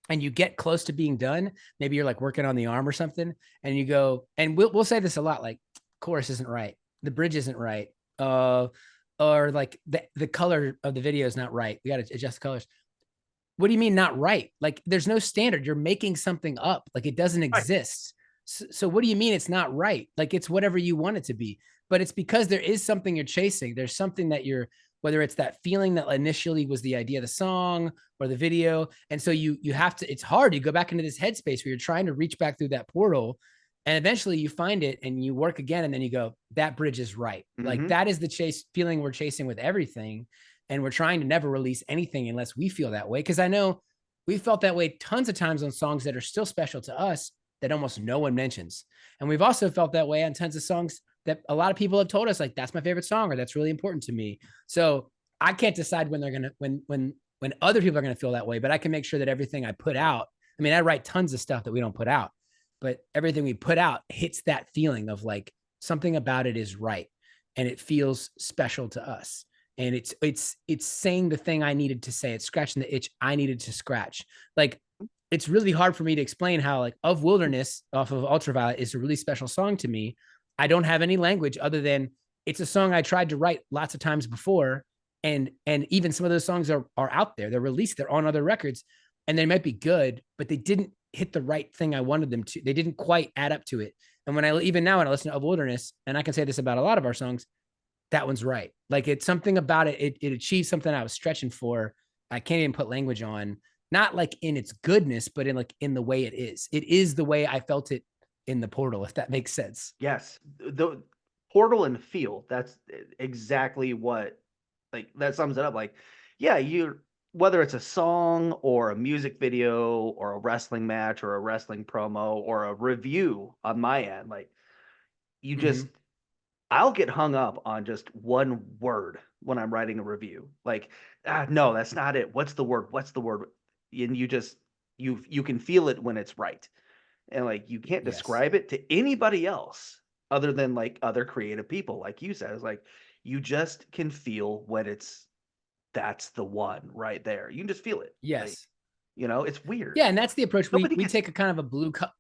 and you get close to being done. Maybe you're like working on the arm or something and you go, and we'll say this a lot, like chorus isn't right. The bridge isn't right. Uh, or like the color of the video is not right. We got to adjust the colors. What do you mean not right? Like there's no standard. You're making something up. Like it doesn't Right. exist. So what do you mean it's not right? Like it's whatever you want it to be. But it's because there is something you're chasing. There's something that you're, whether it's that feeling that initially was the idea of the song or the video. And so you have to, it's hard. You go back into this headspace where you're trying to reach back through that portal and eventually you find it and you work again. And then you go, that bridge is right. Like Mhm. that is the chase feeling we're chasing with everything. And we're trying to never release anything unless we feel that way. Cause I know we felt that way tons of times on songs that are still special to us that almost no one mentions. And we've also felt that way on tons of songs that a lot of people have told us, like, that's my favorite song or that's really important to me. So I can't decide when they're gonna when other people are gonna feel that way, but I can make sure that everything I put out, I mean, I write tons of stuff that we don't put out, but everything we put out hits that feeling of like something about it is right and it feels special to us and it's saying the thing I needed to say. It's scratching the itch I needed to scratch. Like it's really hard for me to explain how like Of Wilderness off of Ultraviolet is a really special song to me. I don't have any language other than it's a song I tried to write lots of times before. And even some of those songs are out there. They're released, they're on other records, and they might be good, but they didn't hit the right thing I wanted them to. They didn't quite add up to it. And when I even now when I listen to Of Wilderness, and I can say this about a lot of our songs, that one's right. Like it's something about it. It achieved something I was stretching for. I can't even put language on, not like in its goodness, but in like in the way it is. It is the way I felt it in the portal, if that makes sense. Yes. The portal and feel, that's exactly what like, that sums it up, like, yeah, you whether it's a song or a music video or a wrestling match or a wrestling promo or a review on my end, like, you Mm-hmm. just I'll get hung up on just one word when I'm writing a review. Like, "Ah, no, that's not it. What's the word? What's the word?" And you just you can feel it when it's right. And, like, you can't Yes. describe it to anybody else other than, like, other creative people, like you said. It's like, you just can feel when that's the one right there. You can just feel it. Like, Yes. it's weird. Yeah, and that's the approach we Nobody we gets take a kind of a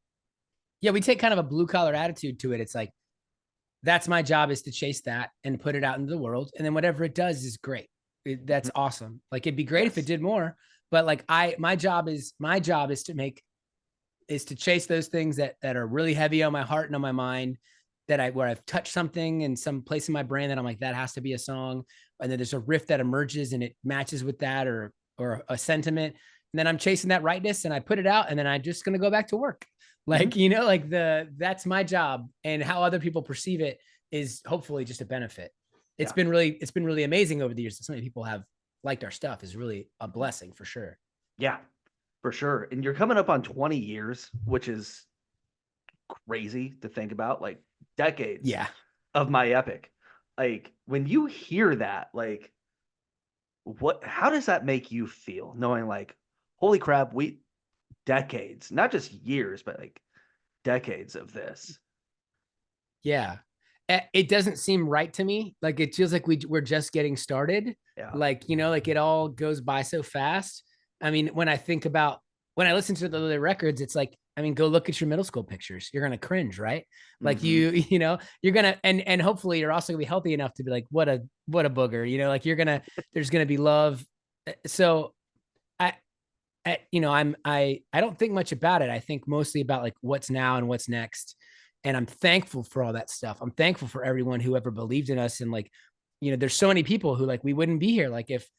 yeah, we take kind of a blue collar attitude to it. It's like that's my job is to chase that and put it out into the world. And then whatever it does is great. That's Mhm. awesome. Like it'd be great if it Yes. did more, but like my job is to make is to chase those things that are really heavy on my heart and on my mind that I where I've touched something in some place in my brain that I'm like that has to be a song, and then there's a riff that emerges and it matches with that or a sentiment, and then I'm chasing that rightness and I put it out and then I'm just gonna go back to work, like Mhm. like that's my job and how other people perceive it is hopefully just a benefit. Yeah. It's been really amazing over the years that so many people have liked our stuff is really a blessing for sure. Yeah, for sure. And you're coming up on 20 years, which is crazy to think about, like, decades Yeah. of my epic. Like, when you hear that, like, how does that make you feel knowing, like, holy crap, we decades, not just years, but like decades of this. Yeah. It doesn't seem right to me. Like it feels like we're just getting started. Yeah. Like, like it all goes by so fast. I mean, when I listen to the records, it's like, I mean, go look at your middle school pictures. You're gonna cringe, right? Like Mhm. you're gonna and hopefully you're also gonna be healthy enough to be like, what a booger, like there's gonna be love. So I don't think much about it. I think mostly about like what's now and what's next. And I'm thankful for all that stuff. I'm thankful for everyone who ever believed in us. And like, there's so many people who like we wouldn't be here. Like if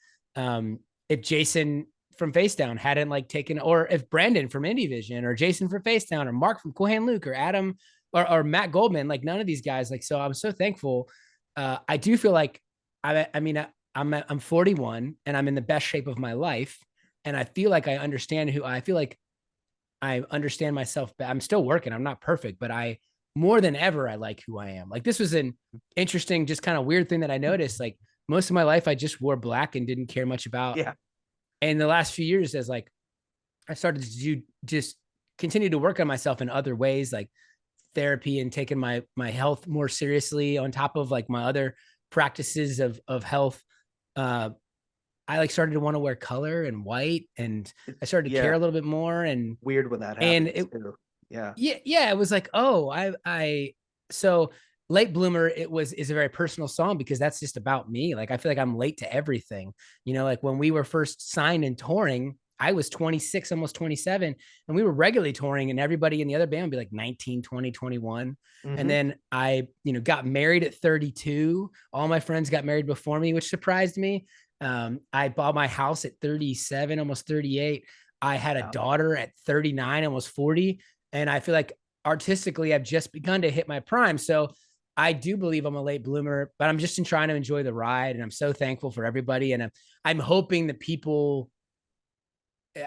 Jason from Facedown hadn't like taken, or if Brandon from Indie Vision, or Jason from Facedown, or Mark from Cool Hand Luke, or Adam, or Matt Goldman, like none of these guys, like, so I'm so thankful. I do feel like I'm 41 and I'm in the best shape of my life. And I feel like I feel like I understand myself. I'm still working. I'm not perfect, but more than ever, I like who I am. Like, this was an interesting, just kind of weird thing that I noticed. Like, most of my life, I just wore black and didn't care much about. Yeah. And the last few years, as like, I started to just continue to work on myself in other ways, like therapy, and taking my health more seriously on top of like my other practices of health. I like started to want to wear color and white, and I started to care Yeah. a little bit more. And Weird when that and happens it too. Yeah. yeah, it was like, oh, so Late Bloomer, is a very personal song because that's just about me. Like, I feel like I'm late to everything. Like when we were first signed and touring, I was 26, almost 27, and we were regularly touring, and everybody in the other band would be like 19, 20, 21. And Mm-hmm. then I, got married at 32. All my friends got married before me, which surprised me. I bought my house at 37, almost 38. I had a Yeah. daughter at 39, almost 40. And I feel like artistically, I've just begun to hit my prime. So I do believe I'm a late bloomer, but I'm just trying to enjoy the ride. And I'm so thankful for everybody. And I'm hoping that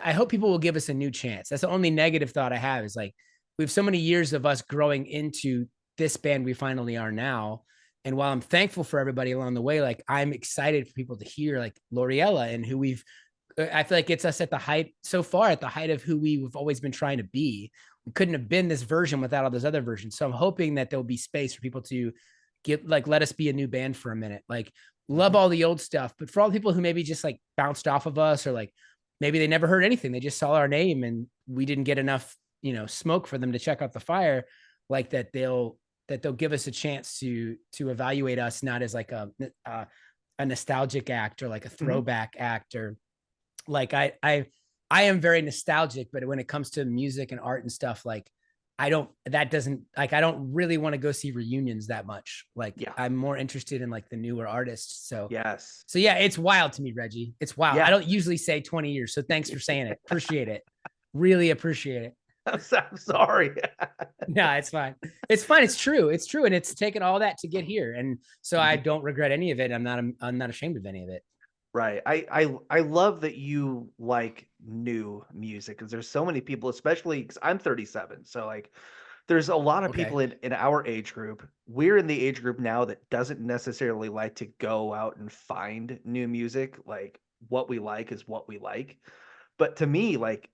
I hope people will give us a new chance. That's the only negative thought I have, is like, we have so many years of us growing into this band we finally are now. And while I'm thankful for everybody along the way, like, I'm excited for people to hear like Loriella, and who I feel like it's us at the height so far, at the height of who we've always been trying to be. We couldn't have been this version without all those other versions. So I'm hoping that there'll be space for people to let us be a new band for a minute. Like, love Mm-hmm. all the old stuff, but for all the people who maybe just like bounced off of us, or like maybe they never heard anything, they just saw our name and we didn't get enough, smoke for them to check out the fire, like they'll give us a chance to evaluate us, not as like a nostalgic act, or like a Mm-hmm. throwback act, or like I am very nostalgic, but when it comes to music and art and stuff, like, I don't really want to go see reunions that much. Like, Yeah. I'm more interested in like the newer artists. Yes. So yeah, it's wild to me, Reggie. It's wild. I Yeah. don't usually say 20 years. So thanks for saying it. Appreciate it. Really appreciate it. I'm sorry. No, it's fine. It's fine. It's true. It's true. And it's taken all that to get here. And so I don't regret any of it. I'm not ashamed of any of it. Right. I love that you like new music, because there's so many people, especially because I'm 37. So like there's a lot of people Okay. in our age group. We're in the age group now that doesn't necessarily like to go out and find new music. Like, what we like is what we like. But to me, like,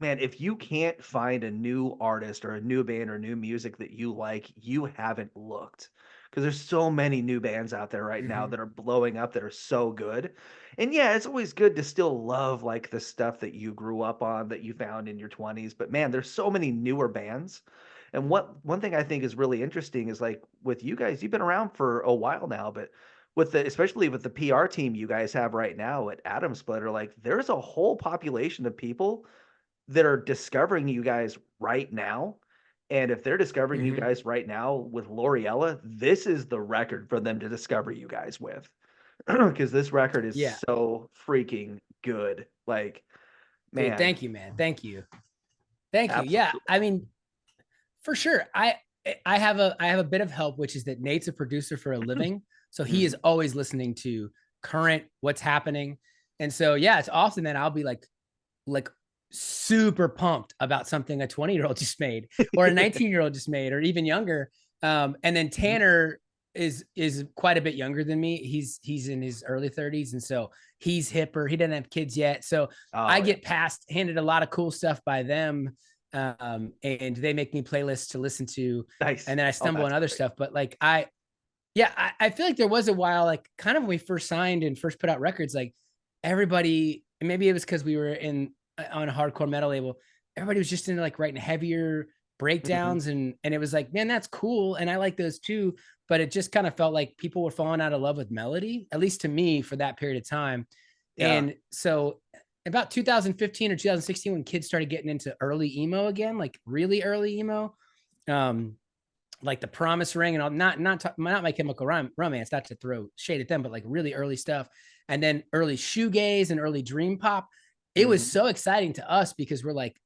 man, if you can't find a new artist or a new band or new music that you like, you haven't looked. Because there's so many new bands out there right now Mm-hmm. that are blowing up, that are so good. And yeah, it's always good to still love like the stuff that you grew up on, that you found in your 20s. But man, there's so many newer bands. And what one thing I think is really interesting is, like, with you guys, you've been around for a while now, but with especially with the PR team you guys have right now at Atom Splitter, like, there's a whole population of people that are discovering you guys right now. And if they're discovering you Mm-hmm. guys right now with Loriella, this is the record for them to discover you guys with. Because this record is Yeah. so freaking good. Like, Dude, man, thank you, man. Thank you. Thank you. Yeah. absolutely. I mean, for sure. I have a bit of help, which is that Nate's a producer for a living. So he is Mhm. always listening to current what's happening. And so yeah, it's often that I'll be like super pumped about something a 20-year-old just made, or a 19-year-old just made, or even younger. And then Mhm. Tanner is quite a bit younger than me. He's in his early 30s, and so he's hipper. He doesn't have kids yet, so I Oh, yeah. get handed a lot of cool stuff by them, and they make me playlists to listen to, Nice. and then I Oh, stumble on that's other great. stuff. But like I feel like there was a while, like kind of when we first signed and first put out records, like everybody, and maybe it was because we were on a hardcore metal label, everybody was just into like writing heavier Mhm. breakdowns, and it was like, man, that's cool, and I like those too. But it just kind of felt like people were falling out of love with melody, at least to me, for that period of time. Yeah. And so about 2015 or 2016 when kids started getting into early emo again, like really early emo. Um, like the Promise Ring and all, not My Chemical Romance, not to throw shade at them, but like really early stuff. And then early shoegaze and early dream pop. It was Mhm. so exciting to us because we're like,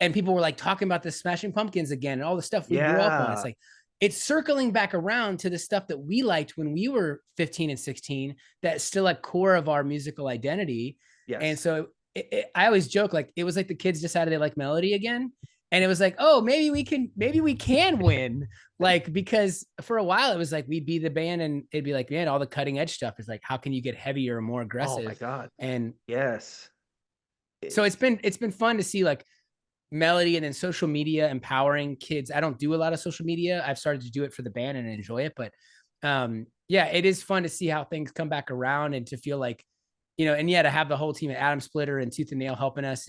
and people were like talking about the Smashing Pumpkins again and all the stuff we grew up on. It's Yeah. like it's circling back around to the stuff that we liked when we were 15 and 16 that's still at core of our musical identity. And Yes. so I always joke like it was like the kids decided they like melody again. And it was like, oh, maybe we can win. Like, because for a while it was like we'd be the band and it'd be like, man, all the cutting edge stuff is like, how can you get heavier and more Oh my aggressive? god. And Yes. so It it's been fun to see like melody and then social media empowering kids. I don't do a lot of social media. I've started to do it for the band and enjoy it, but yeah, it is fun to see how things come back around and to feel like, and yeah, to have the whole team at Adam Splitter and Tooth and Nail helping us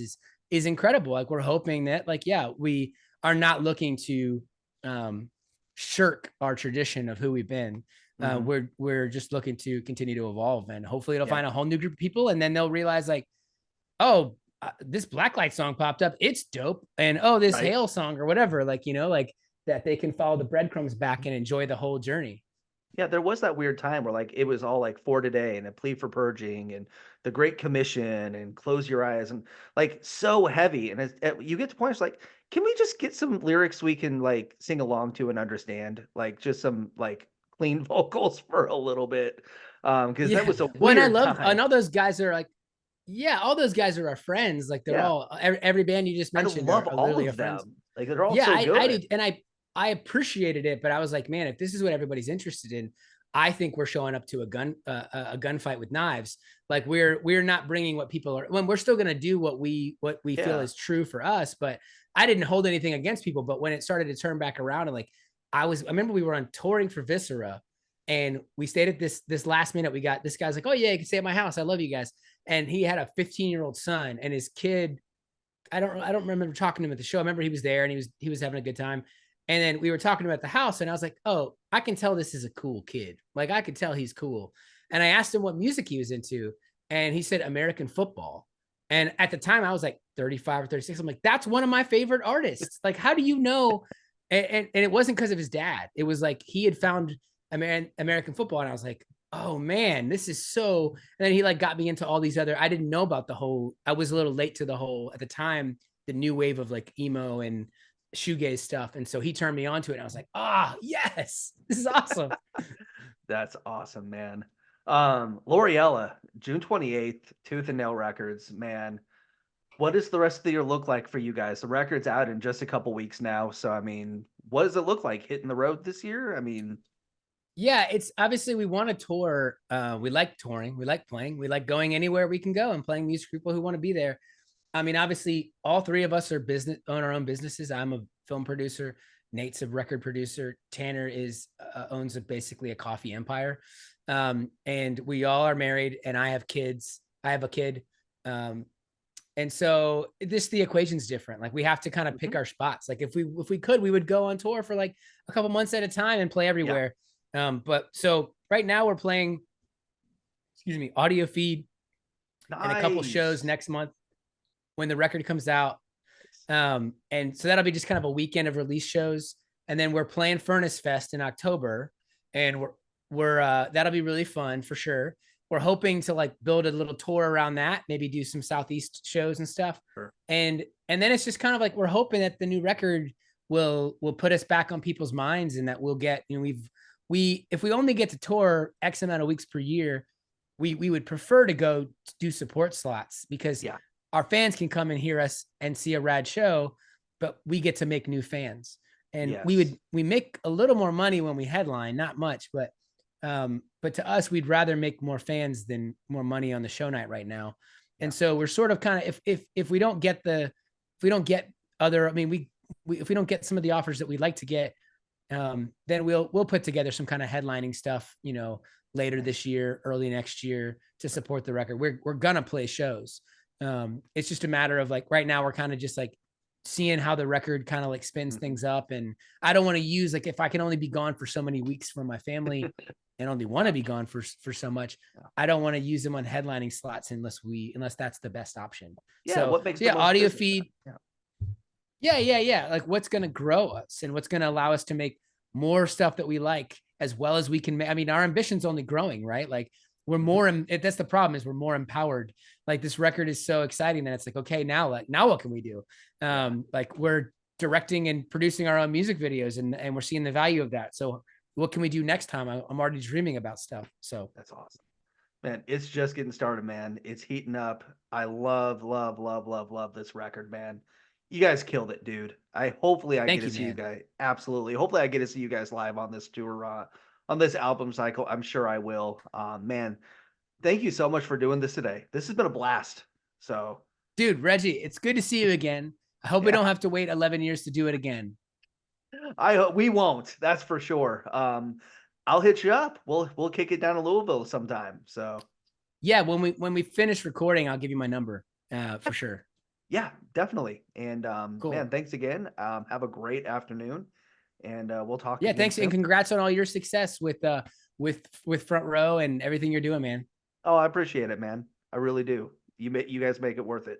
is incredible. Like we're hoping that like, yeah, we are not looking to um shirk our tradition of who we've been. Mhm. We're just looking to continue to evolve and hopefully it'll Yeah. find a whole new group of people and then they'll realize like, oh, this Blacklight song popped up. It's dope. And oh, this Right? Hail song or whatever, like, like that they can follow the breadcrumbs back and enjoy the whole journey. Yeah, there was that weird time where, like, it was all, like, For Today and A Plea for Purging and The Great Commission and Close Your Eyes and, like, so heavy, and you get to points like, "Can we just get some lyrics we can, like, sing along to and understand?" Like, just some, like, clean vocals for a little bit, because that Yeah. was a Well, and weird and time. all those guys are like, yeah, all those guys are our friends. Like they're Yeah. all, every band you just I mentioned love are all literally our of friends. them. Like, they're all Yeah, so I good. did, and I appreciated it, but I was like, man, if this is what everybody's interested in, I think we're showing up to a gunfight with knives. Like we're not bringing what people are. When we're still gonna do what we feel Yeah. is true for us. But I didn't hold anything against people. But when it started to turn back around and like I remember we were on touring for Viscera, and we stayed at this last minute. We got this guy's like, oh yeah, you can stay at my house. I love you guys. And he had a 15-year-old son, and his kid I don't remember talking to him at the show. I remember he was there and he was having a good time. And then we were talking about the house and I was like, "Oh, I can tell this is a cool kid. Like I could tell he's cool." And I asked him what music he was into and he said American football. And at the time I was like 35 or 36. I'm like, "That's one of my favorite artists." Like how do you know? And it wasn't because of his dad. It was like he had found American football and I was like, "Oh man, this is so." And then he like got me into all these other. I didn't know about the whole. I was a little late to the whole at the time. The new wave of like emo and shoegaze stuff, and so he turned me on to it. And I was like, "Ah, yes, this is awesome." That's awesome, man. Loriella, June 28th, Tooth and Nail Records, man. What does the rest of the year look like for you guys? The record's out in just a couple weeks now, so I mean, what does it look like hitting the road this year? I mean, Yeah, it's obviously we want to tour. We like touring. We like playing. We like going anywhere we can go and playing music for people who want to be there. I mean, obviously, all three of us are own our own businesses. I'm a film producer. Nate's a record producer. Tanner owns basically a coffee empire, and we all are married. And I have kids. I have a kid, um, and so the equation's different. Like we have to kind of mhm, pick our spots. Like if we could, we would go on tour for like a couple months at a time and play yeah, everywhere. But so right now we're playing, excuse me, audio feed and a couple shows nice. next month when the record comes out. And so that'll be just kind of a weekend of release shows. And then we're playing Furnace Fest in October. And we're that'll be really fun for sure. We're hoping to like build a little tour around that, maybe do some Southeast shows and stuff. Sure. And then it's just kind of like we're hoping that the new record will put us back on people's minds and that we'll get, we if we only get to tour X amount of weeks per year, we would prefer to go to do support slots because Yeah, our fans can come and hear us and see a rad show, but we get to make new fans. And yes, we make a little more money when we headline, not much, but to us, we'd rather make more fans than more money on the show night right now. yeah, And so we're sort of kind of if we don't get if we don't get other, I mean, we if we don't get some of the offers that we'd like to get, then we'll put together some kind of headlining stuff, later nice. this year, early next year to support the record. We're gonna play shows. It's just a matter of like right now we're kind of just like seeing how the record kind of like spins Mhm. things up. And I don't want to use, like, if I can only be gone for so many weeks from my family and only want to Yeah, be gone for so much, yeah. I don't want to use them on headlining slots unless that's the best option. Yeah, what makes So the yeah, most audio business feed. then? Yeah. Like what's going to grow us and what's going to allow us to make more stuff that we like as well as we can make. I mean, our ambition's only growing, right? Like we're Yeah. Mhm. more, that's the problem, is we're more empowered. Like this record is so exciting that it's like, okay, now what can we do? Yeah, Like we're directing and producing our own music videos, and we're seeing the value of that. So what can we do next time? I'm already dreaming about stuff. So that's awesome. Man, it's just getting started, man. It's heating up. I love, love, love, love, love this record, man. You guys killed it, dude. Hopefully I get thank to you, see you man. guys. Absolutely. Hopefully I get to see you guys live on this tour, on this album cycle. I'm sure I will. Man, thank you so much for doing this today. This has been a blast. So Dude, Reggie, it's good to see you again. I hope we yeah, don't have to wait 11 years to do it again. we won't. That's for sure. I'll hit you up. We'll kick it down to Louisville sometime. So Yeah, when we finish recording, I'll give you my number for sure. yeah, definitely. And man, Cool. thanks again. Have a great afternoon, and we'll talk Yeah, again thanks and soon. congrats on all your success with Front Row and everything you're doing, man. Oh, I appreciate it, man. I really do. You guys make it worth it.